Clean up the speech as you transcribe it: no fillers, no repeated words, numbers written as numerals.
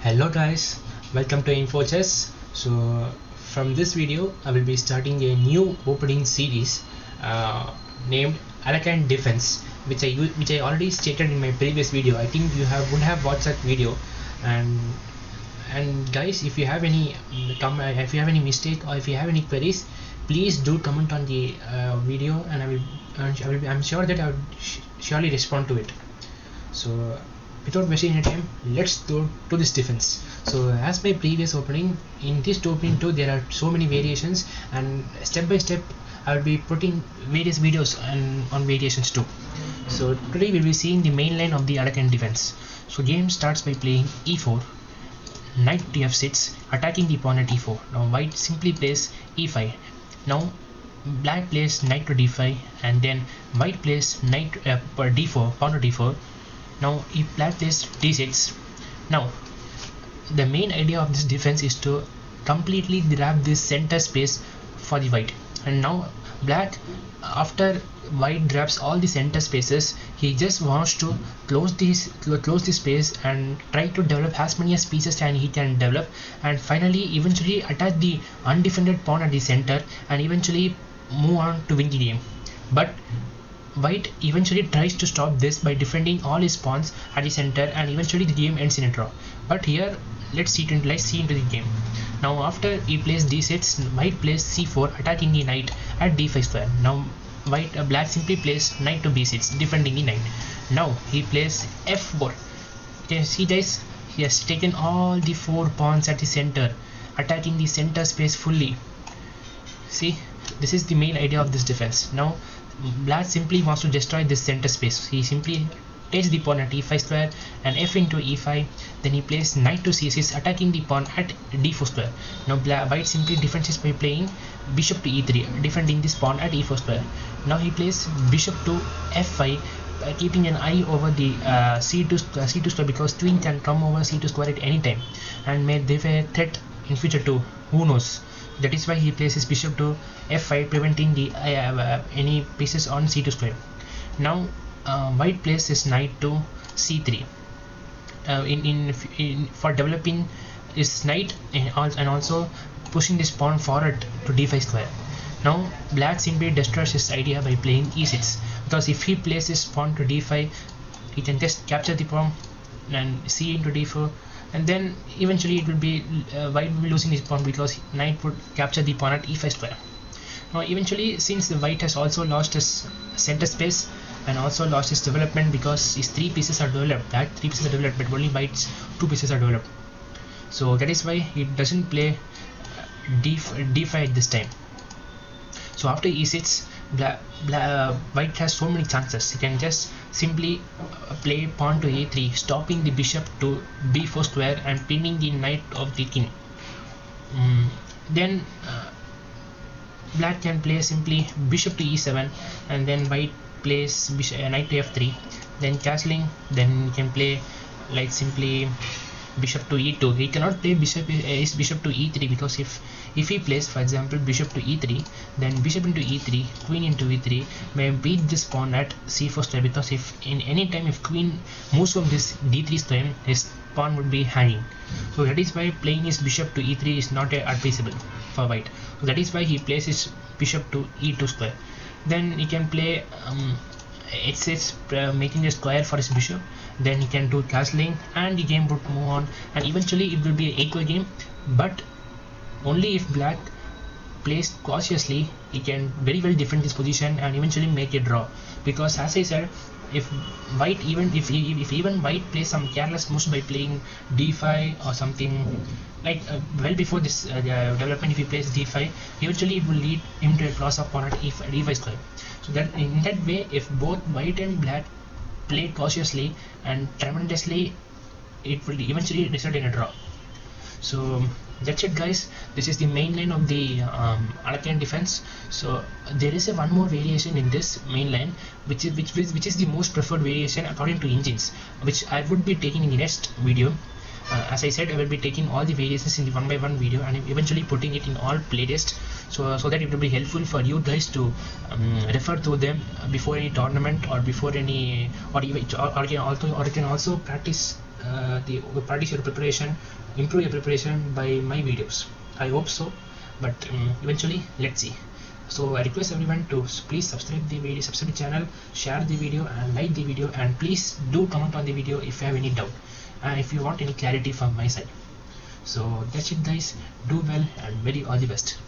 Hello guys, welcome to InfoChess. So from this video I will be starting a new opening series named Alekhine Defense, which I already stated in my previous video. I think you would have watched that video, and guys, if you have any mistake or if you have any queries, please do comment on the video, and I'm sure that I will surely respond to it. So without wasting any time, let's go to this defense. So as my previous opening, in this opening too there are so many variations, and step by step I will be putting various videos on variations too. So today we'll be seeing the main line of the Alekhine defense. So game starts by playing e4, knight to f6, attacking the pawn at e4. Now white simply plays e5. Now black plays knight to d5, and then white plays knight per d4, pawn to d4. Now if black plays d6, now the main idea of this defense is to completely grab this center space for the white. And now black, after white grabs all the center spaces, he just wants to close this space and try to develop as many pieces as he can develop, and finally eventually attack the undefended pawn at the center and eventually move on to win the game. But white eventually tries to stop this by defending all his pawns at the center, and eventually the game ends in a draw. But here let's see into the game. Now after he plays d6, white plays c4, attacking the knight at d5 square. Now black simply plays knight to b6, defending the knight. Now he plays f4. Can you see guys, he has taken all the 4 pawns at the center, attacking the center space fully. See, this is the main idea of this defense. Now black simply wants to destroy this center space. He simply takes the pawn at e5 square and f into e5. Then he plays knight to c6, attacking the pawn at d4 square. Now white simply defends this by playing bishop to e3, defending this pawn at e4 square. Now he plays bishop to f5, keeping an eye over the c2 square, because queen can come over c2 square at any time and may give a threat in future too. Who knows? That is why he plays his bishop to f5, preventing the any pieces on c2 square. Now white plays his knight to c3 for developing his knight and also pushing this pawn forward to d5 square. Now black simply destroys his idea by playing e6, because if he plays his pawn to d5, he can just capture the pawn and c into d4, and then eventually it will be white will be losing his pawn, because knight would capture the pawn at e5 square. Now eventually, since the white has also lost his center space and also lost his development, because his 3 pieces are developed, that 3 pieces are developed, but only white's 2 pieces are developed. So that is why he doesn't play d5 at this time. So after e6, white has so many chances. He can just simply play pawn to a3, stopping the bishop to b4 square and pinning the knight of the king. Then black can play simply bishop to e7, and then white plays knight to f3, then castling. Then he can play like simply bishop to e2. He cannot play bishop to e3, because if he plays, for example, bishop to e3, then bishop into e3, queen into e3 may beat this pawn at c4 square, because if in any time if queen moves from this d3 square, his pawn would be hanging. So that is why playing his bishop to e3 is not advisable for white. So that is why he plays his bishop to e2 square. Then he can play it's making a square for his bishop. Then he can do castling, and the game would move on, and eventually it will be an equal game, but only if black plays cautiously. He can very well defend this position and eventually make a draw, because as I said, if white even white plays some careless moves by playing d5 or something like well before this development, if he plays d5, eventually it will lead him to a loss of pawn at e5 square. So that in that way, if both white and black play cautiously and tremendously, it will eventually result in a draw. So that's it guys, this is the main line of the Alekhine defense. So there is one more variation in this main line, which is the most preferred variation according to engines, which I would be taking in the next video. As I said, I will be taking all the variations in the 1x1 video and eventually putting it in all playlists, so that it will be helpful for you guys to refer to them before any tournament or before any, or you can also practice practice your preparation, improve your preparation by my videos. I hope so, but eventually let's see. So I request everyone to please subscribe the video, subscribe the channel, share the video and like the video, and please do comment on the video if you have any doubt and if you want any clarity from my side. So that's it guys, do well and very all the best.